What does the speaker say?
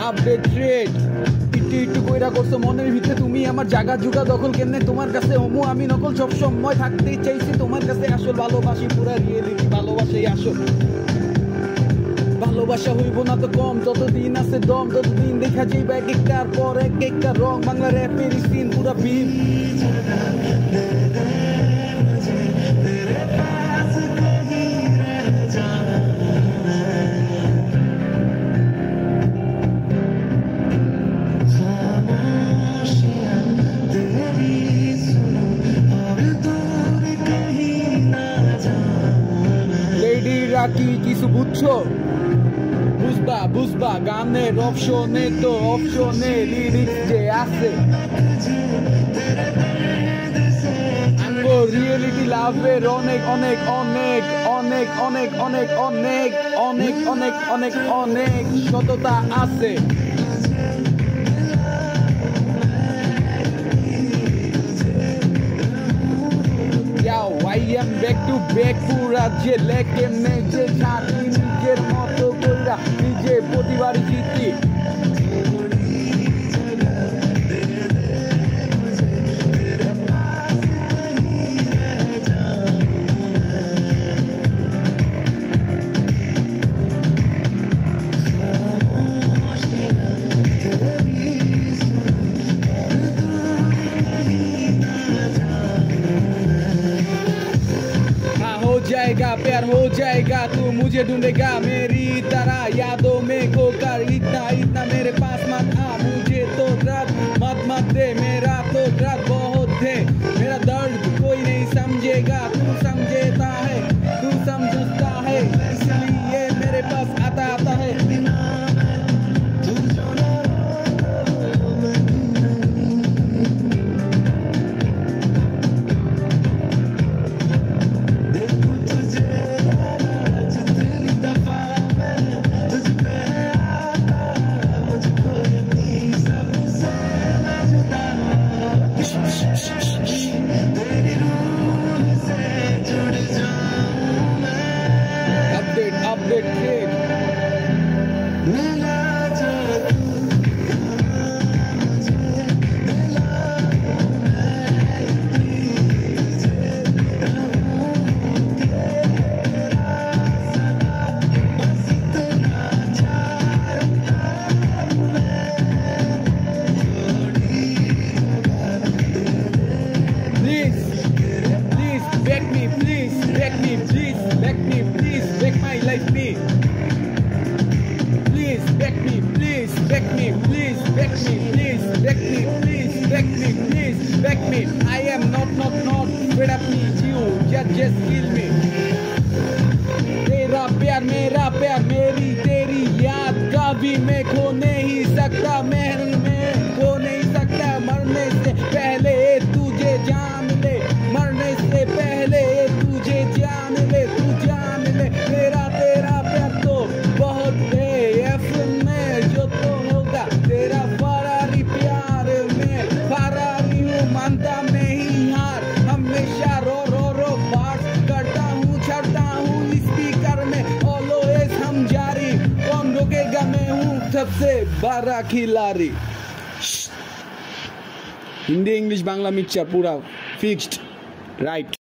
Update rate একটু একটু কইরা করছো মনের ভিতরে তুমি আমার জায়গা জুগা দখল কেমনে তোমার কাছে হমু আমি নকল সব সময় থাকতেই চাইছি তোমার কাছে আসল ভালোবাসি পুরা রিয়েলিটি ভালোবাসাই আসল ভালোবাসা হইব না তো কম যতদিন আছে দম ততদিন দেখা যাইবা এক একটার পর এক একটা রং বাংলা র্যাপের সিন পুরা বিল কি কিছু বুঝছো বুঝবা গানের অপশনে তো অপশনে লিরিক্স যে আছে আঙ্গো রিয়েলিটি লাভের অনেক অনেক অনেক অনেক অনেক অনেক অনেক অনেক অনেক অনেক অনেক সততা আছে I am back to back পুরা যে লেকে মেজে ছাড়ি নিজের মতো কইরা নিজে প্রতিবারই জিতি जाएगा प्यार हो जाएगा तू मुझे ढूंढेगा मेरी तरह यादों में खोकर इतना इतना मेरे पास मत आ मुझे तो दर्द मत दे मेरा तो दर्द बहुत है मेरा दर्द कोई नहीं समझेगा तू समझता है तू समझता है इसलिए मेरे पास आता है update rate Back me. I am not fed up with you. Just kill me. तेरा प्यार मेरा प्यार मेरी तेरी याद कभी मैं खो नहीं सकता महल में खो नहीं सकता मरने से पहले तुझे जान ले मरने से पहले तुझे जान ले तू जान ले तेरा प्यार तो बहुत है एफएम में जो तो होगा तेरा फरारी प्यार में फरारी हूँ मानता नहीं हार हमेशा रो बात करता हूँ छड़ता हूँ स्पीकर में ऑलवेज हम जारी कौन रोकेगा मैं हूँ सबसे बड़ा खिलाड़ी हिंदी इंग्लिश बांग्ला मिक्सचर पूरा फिक्स्ड राइट